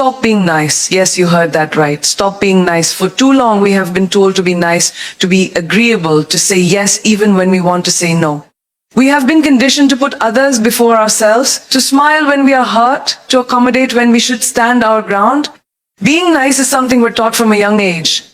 Stop being nice. Yes, you heard that right. Stop being nice. For too long, we have been told to be nice, to be agreeable, to say yes even when we want to say no. We have been conditioned to put others before ourselves, to smile when we are hurt, to accommodate when we should stand our ground. Being nice is something we're taught from a young age.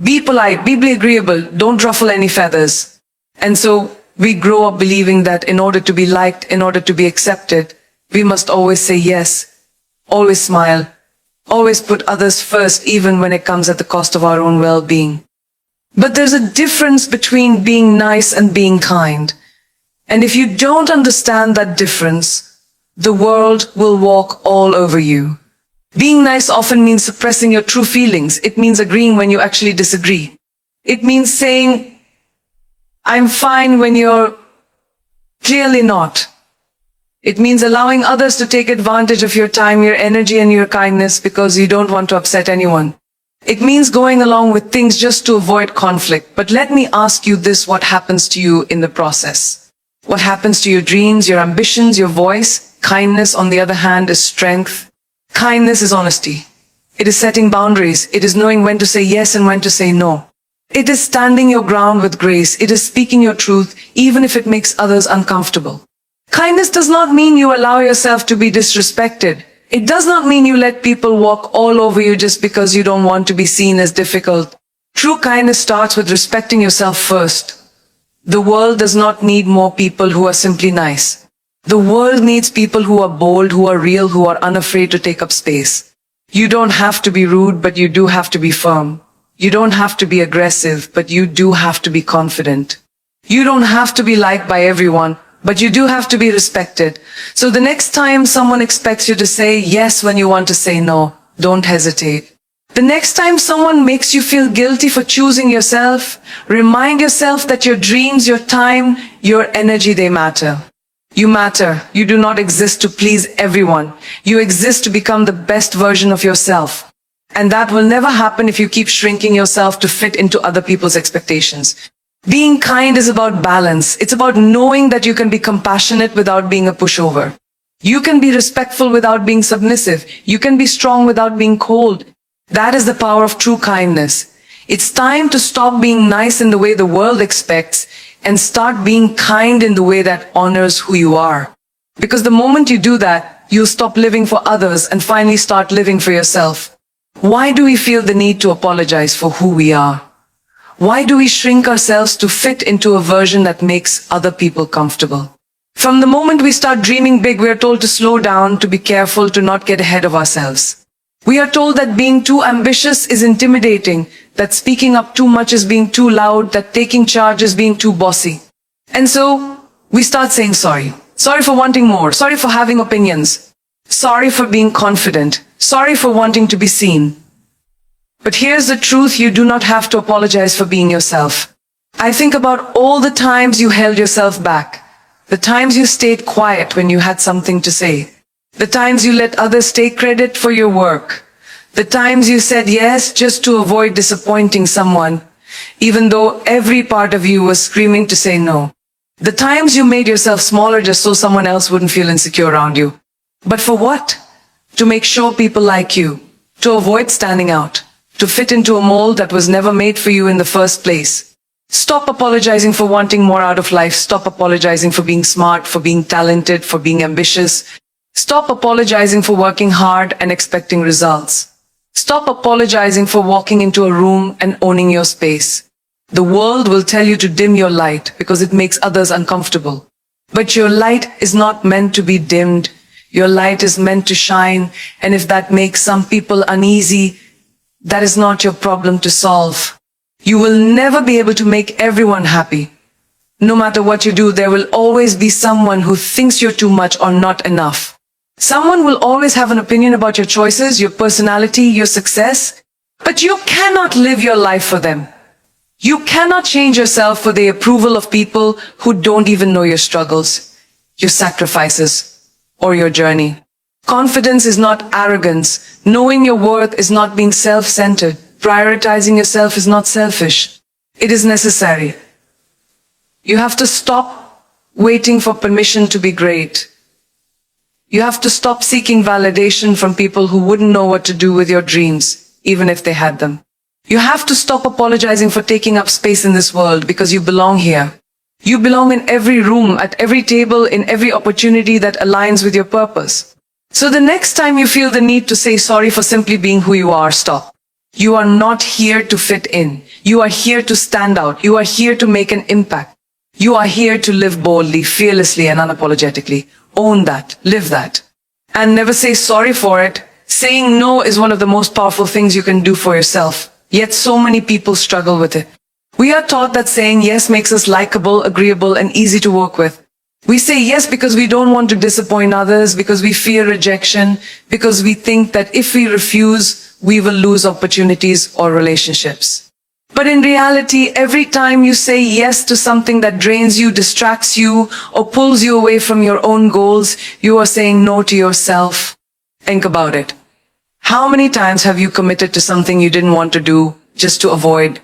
Be polite, be agreeable, don't ruffle any feathers. And so we grow up believing that in order to be liked, in order to be accepted, we must always say yes, always smile, always put others first, even when it comes at the cost of our own well-being. But there's a difference between being nice and being kind. And if you don't understand that difference, the world will walk all over you. Being nice often means suppressing your true feelings. It means agreeing when you actually disagree. It means saying, I'm fine when you're clearly not. It means allowing others to take advantage of your time, your energy, and your kindness because you don't want to upset anyone. It means going along with things just to avoid conflict. But let me ask you this, what happens to you in the process? What happens to your dreams, your ambitions, your voice? Kindness, on the other hand, is strength. Kindness is honesty. It is setting boundaries. It is knowing when to say yes and when to say no. It is standing your ground with grace. It is speaking your truth, even if it makes others uncomfortable. Kindness does not mean you allow yourself to be disrespected. It does not mean you let people walk all over you just because you don't want to be seen as difficult. True kindness starts with respecting yourself first. The world does not need more people who are simply nice. The world needs people who are bold, who are real, who are unafraid to take up space. You don't have to be rude, but you do have to be firm. You don't have to be aggressive, but you do have to be confident. You don't have to be liked by everyone, but you do have to be respected. So the next time someone expects you to say yes when you want to say no, don't hesitate. The next time someone makes you feel guilty for choosing yourself, remind yourself that your dreams, your time, your energy, they matter. You matter. You do not exist to please everyone. You exist to become the best version of yourself. And that will never happen if you keep shrinking yourself to fit into other people's expectations. Being kind is about balance. It's about knowing that you can be compassionate without being a pushover. You can be respectful without being submissive. You can be strong without being cold. That is the power of true kindness. It's time to stop being nice in the way the world expects and start being kind in the way that honors who you are. Because the moment you do that, you'll stop living for others and finally start living for yourself. Why do we feel the need to apologize for who we are? Why do we shrink ourselves to fit into a version that makes other people comfortable? From the moment we start dreaming big, we are told to slow down, to be careful, to not get ahead of ourselves. We are told that being too ambitious is intimidating, that speaking up too much is being too loud, that taking charge is being too bossy. And so, we start saying sorry. Sorry for wanting more. Sorry for having opinions. Sorry for being confident. Sorry for wanting to be seen. But here's the truth, you do not have to apologize for being yourself. I think about all the times you held yourself back. The times you stayed quiet when you had something to say. The times you let others take credit for your work. The times you said yes just to avoid disappointing someone, even though every part of you was screaming to say no. The times you made yourself smaller just so someone else wouldn't feel insecure around you. But for what? To make sure people like you. To avoid standing out. To fit into a mold that was never made for you in the first place. Stop apologizing for wanting more out of life. Stop apologizing for being smart, for being talented, for being ambitious. Stop apologizing for working hard and expecting results. Stop apologizing for walking into a room and owning your space. The world will tell you to dim your light because it makes others uncomfortable. But your light is not meant to be dimmed. Your light is meant to shine, and if that makes some people uneasy, that is not your problem to solve. You will never be able to make everyone happy. No matter what you do, there will always be someone who thinks you're too much or not enough. Someone will always have an opinion about your choices, your personality, your success, but you cannot live your life for them. You cannot change yourself for the approval of people who don't even know your struggles, your sacrifices, or your journey. Confidence is not arrogance. Knowing your worth is not being self-centered. Prioritizing yourself is not selfish. It is necessary. You have to stop waiting for permission to be great. You have to stop seeking validation from people who wouldn't know what to do with your dreams, even if they had them. You have to stop apologizing for taking up space in this world because you belong here. You belong in every room, at every table, in every opportunity that aligns with your purpose. So the next time you feel the need to say sorry for simply being who you are, stop. You are not here to fit in. You are here to stand out. You are here to make an impact. You are here to live boldly, fearlessly, and unapologetically. Own that. Live that. And never say sorry for it. Saying no is one of the most powerful things you can do for yourself. Yet so many people struggle with it. We are taught that saying yes makes us likable, agreeable, and easy to work with. We say yes because we don't want to disappoint others, because we fear rejection, because we think that if we refuse, we will lose opportunities or relationships. But in reality, every time you say yes to something that drains you, distracts you, or pulls you away from your own goals, you are saying no to yourself. Think about it. How many times have you committed to something you didn't want to do just to avoid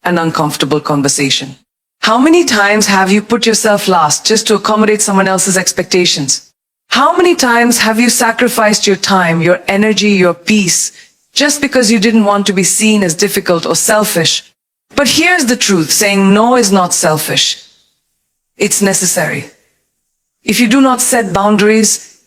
an uncomfortable conversation? How many times have you put yourself last just to accommodate someone else's expectations? How many times have you sacrificed your time, your energy, your peace, just because you didn't want to be seen as difficult or selfish? But here's the truth, saying no is not selfish. It's necessary. If you do not set boundaries,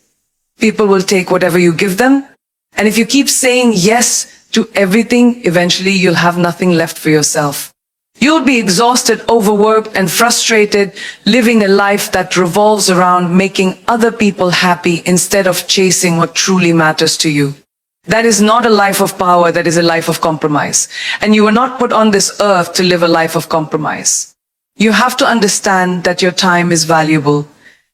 people will take whatever you give them. And if you keep saying yes to everything, eventually you'll have nothing left for yourself. You'll be exhausted, overworked, and frustrated, living a life that revolves around making other people happy instead of chasing what truly matters to you. That is not a life of power, that is a life of compromise. And you were not put on this earth to live a life of compromise. You have to understand that your time is valuable,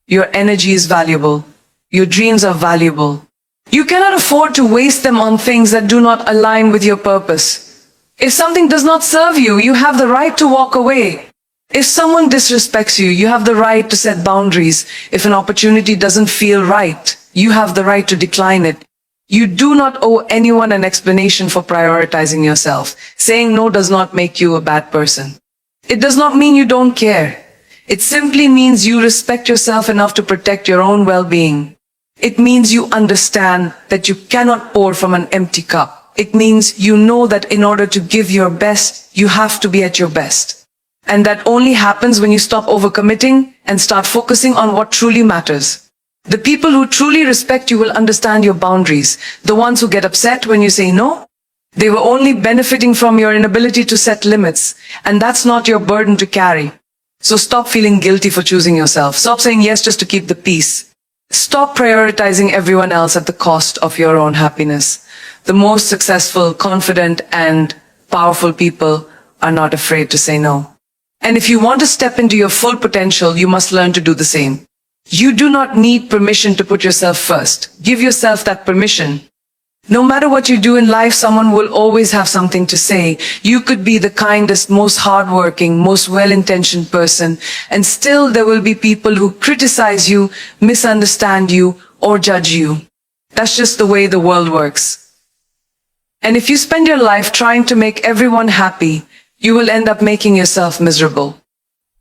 your energy is valuable, your dreams are valuable. You cannot afford to waste them on things that do not align with your purpose. If something does not serve you, you have the right to walk away. If someone disrespects you, you have the right to set boundaries. If an opportunity doesn't feel right, you have the right to decline it. You do not owe anyone an explanation for prioritizing yourself. Saying no does not make you a bad person. It does not mean you don't care. It simply means you respect yourself enough to protect your own well-being. It means you understand that you cannot pour from an empty cup. It means you know that in order to give your best, you have to be at your best. And that only happens when you stop overcommitting and start focusing on what truly matters. The people who truly respect you will understand your boundaries. The ones who get upset when you say no, they were only benefiting from your inability to set limits. And that's not your burden to carry. So stop feeling guilty for choosing yourself. Stop saying yes just to keep the peace. Stop prioritizing everyone else at the cost of your own happiness. The most successful, confident, and powerful people are not afraid to say no. And if you want to step into your full potential, you must learn to do the same. You do not need permission to put yourself first. Give yourself that permission. No matter what you do in life, someone will always have something to say. You could be the kindest, most hardworking, most well-intentioned person, and still there will be people who criticize you, misunderstand you, or judge you. That's just the way the world works. And if you spend your life trying to make everyone happy, you will end up making yourself miserable.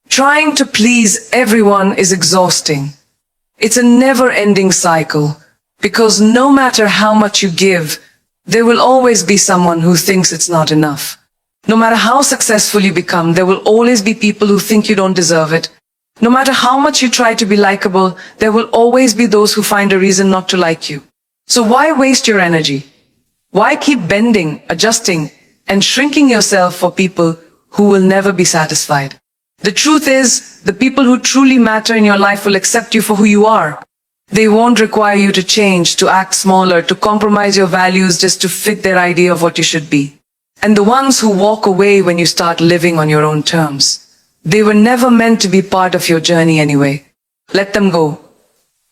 Trying to please everyone is exhausting. It's a never-ending cycle. Because no matter how much you give, there will always be someone who thinks it's not enough. No matter how successful you become, there will always be people who think you don't deserve it. No matter how much you try to be likable, there will always be those who find a reason not to like you. So why waste your energy? Why keep bending, adjusting, and shrinking yourself for people who will never be satisfied? The truth is, the people who truly matter in your life will accept you for who you are. They won't require you to change, to act smaller, to compromise your values just to fit their idea of what you should be. And the ones who walk away when you start living on your own terms, they were never meant to be part of your journey anyway. Let them go.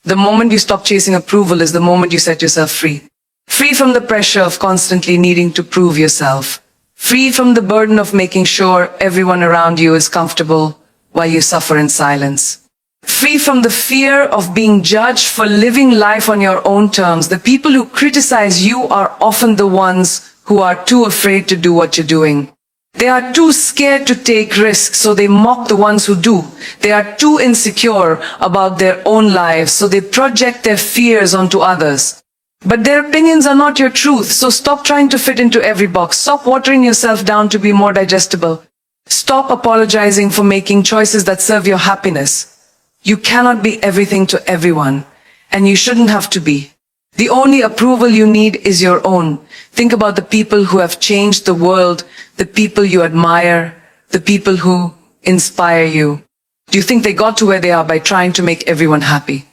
The moment you stop chasing approval is the moment you set yourself free. Free from the pressure of constantly needing to prove yourself. Free from the burden of making sure everyone around you is comfortable while you suffer in silence. Free from the fear of being judged for living life on your own terms. The people who criticize you are often the ones who are too afraid to do what you're doing. They are too scared to take risks, so they mock the ones who do. They are too insecure about their own lives, so they project their fears onto others. But their opinions are not your truth, so stop trying to fit into every box. Stop watering yourself down to be more digestible. Stop apologizing for making choices that serve your happiness. You cannot be everything to everyone, and you shouldn't have to be. The only approval you need is your own. Think about the people who have changed the world, the people you admire, the people who inspire you. Do you think they got to where they are by trying to make everyone happy?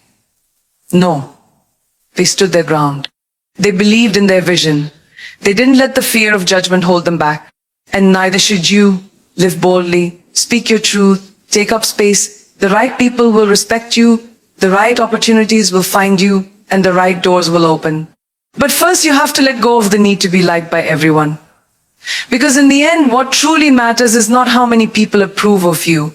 No. They stood their ground. They believed in their vision. They didn't let the fear of judgment hold them back. And neither should you. Live boldly, speak your truth, take up space. The right people will respect you, the right opportunities will find you, and the right doors will open. But first you have to let go of the need to be liked by everyone. Because in the end, what truly matters is not how many people approve of you.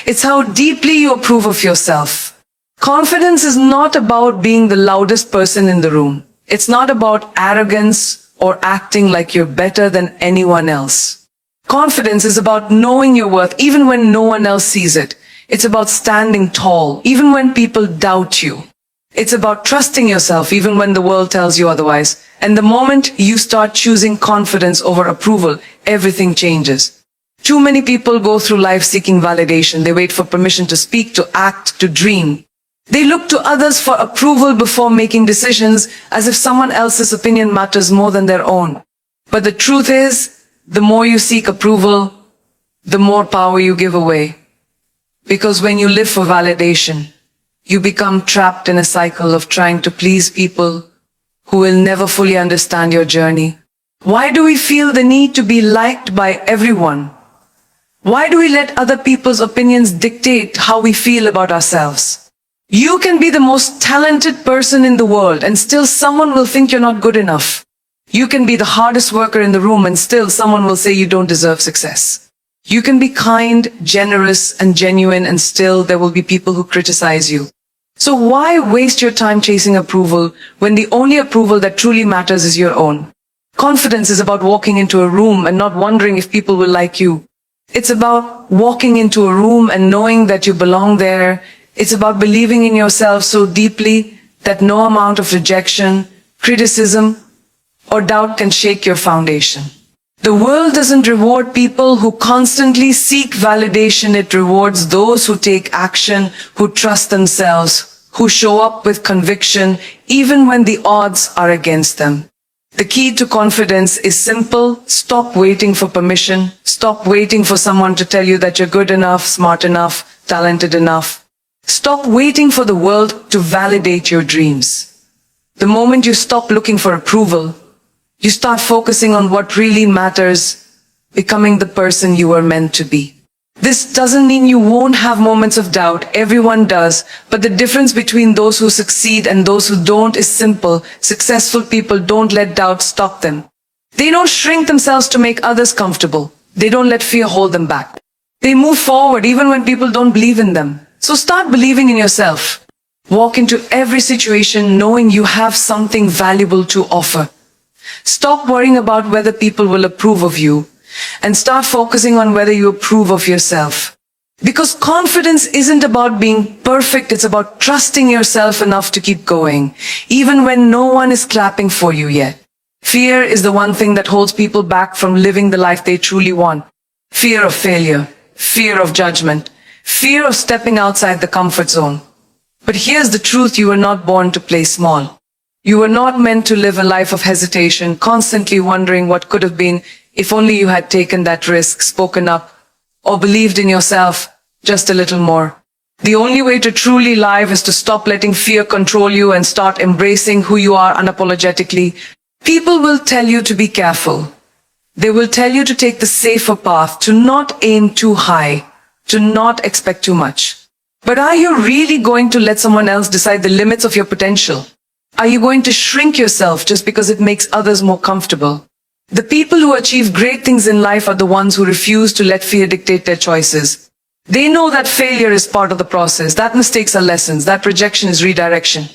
It's how deeply you approve of yourself. Confidence is not about being the loudest person in the room. It's not about arrogance or acting like you're better than anyone else. Confidence is about knowing your worth even when no one else sees it. It's about standing tall even when people doubt you. It's about trusting yourself even when the world tells you otherwise. And the moment you start choosing confidence over approval, everything changes. Too many people go through life seeking validation. They wait for permission to speak, to act, to dream. They look to others for approval before making decisions, as if someone else's opinion matters more than their own. But the truth is, the more you seek approval, the more power you give away. Because when you live for validation, you become trapped in a cycle of trying to please people who will never fully understand your journey. Why do we feel the need to be liked by everyone? Why do we let other people's opinions dictate how we feel about ourselves? You can be the most talented person in the world and still someone will think you're not good enough. You can be the hardest worker in the room and still someone will say you don't deserve success. You can be kind, generous, and genuine and still there will be people who criticize you. So why waste your time chasing approval when the only approval that truly matters is your own? Confidence is about walking into a room and not wondering if people will like you. It's about walking into a room and knowing that you belong there. It's about believing in yourself so deeply that no amount of rejection, criticism, or doubt can shake your foundation. The world doesn't reward people who constantly seek validation. It rewards those who take action, who trust themselves, who show up with conviction, even when the odds are against them. The key to confidence is simple. Stop waiting for permission. Stop waiting for someone to tell you that you're good enough, smart enough, talented enough. Stop waiting for the world to validate your dreams. The moment you stop looking for approval, you start focusing on what really matters, becoming the person you were meant to be. This doesn't mean you won't have moments of doubt. Everyone does. But the difference between those who succeed and those who don't is simple. Successful people don't let doubt stop them. They don't shrink themselves to make others comfortable. They don't let fear hold them back. They move forward even when people don't believe in them. So start believing in yourself. Walk into every situation knowing you have something valuable to offer. Stop worrying about whether people will approve of you and start focusing on whether you approve of yourself. Because confidence isn't about being perfect, it's about trusting yourself enough to keep going, even when no one is clapping for you yet. Fear is the one thing that holds people back from living the life they truly want. Fear of failure, fear of judgment, fear of stepping outside the comfort zone. But here's the truth, you were not born to play small. You were not meant to live a life of hesitation, constantly wondering what could have been if only you had taken that risk, spoken up, or believed in yourself just a little more. The only way to truly live is to stop letting fear control you and start embracing who you are unapologetically. People will tell you to be careful. They will tell you to take the safer path, to not aim too high, to not expect too much. But are you really going to let someone else decide the limits of your potential? Are you going to shrink yourself just because it makes others more comfortable? The people who achieve great things in life are the ones who refuse to let fear dictate their choices. They know that failure is part of the process, that mistakes are lessons, that rejection is redirection.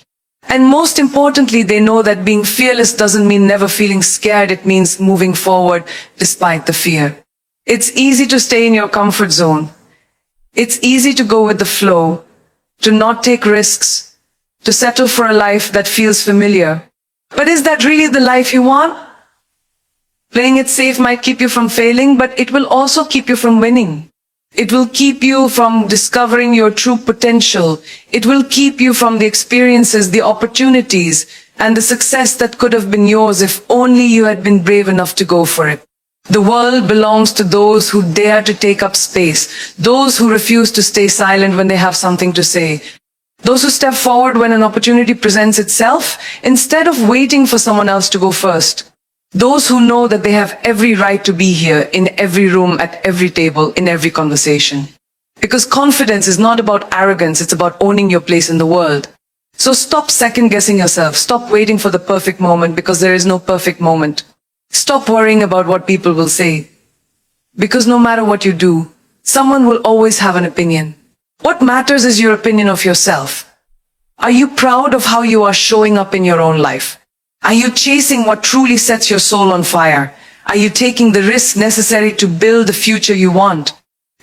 And most importantly, they know that being fearless doesn't mean never feeling scared, it means moving forward despite the fear. It's easy to stay in your comfort zone. It's easy to go with the flow, to not take risks, to settle for a life that feels familiar. But is that really the life you want? Playing it safe might keep you from failing, but it will also keep you from winning. It will keep you from discovering your true potential. It will keep you from the experiences, the opportunities, and the success that could have been yours if only you had been brave enough to go for it. The world belongs to those who dare to take up space, those who refuse to stay silent when they have something to say, those who step forward when an opportunity presents itself instead of waiting for someone else to go first. Those who know that they have every right to be here, in every room, at every table, in every conversation. Because confidence is not about arrogance, it's about owning your place in the world. So stop second-guessing yourself. Stop waiting for the perfect moment, because there is no perfect moment. Stop worrying about what people will say. Because no matter what you do, someone will always have an opinion. What matters is your opinion of yourself. Are you proud of how you are showing up in your own life? Are you chasing what truly sets your soul on fire? Are you taking the risks necessary to build the future you want?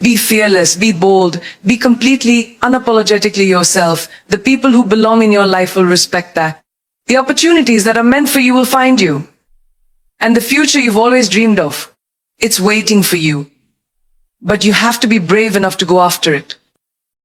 Be fearless, be bold, be completely, unapologetically yourself. The people who belong in your life will respect that. The opportunities that are meant for you will find you. And the future you've always dreamed of, it's waiting for you. But you have to be brave enough to go after it.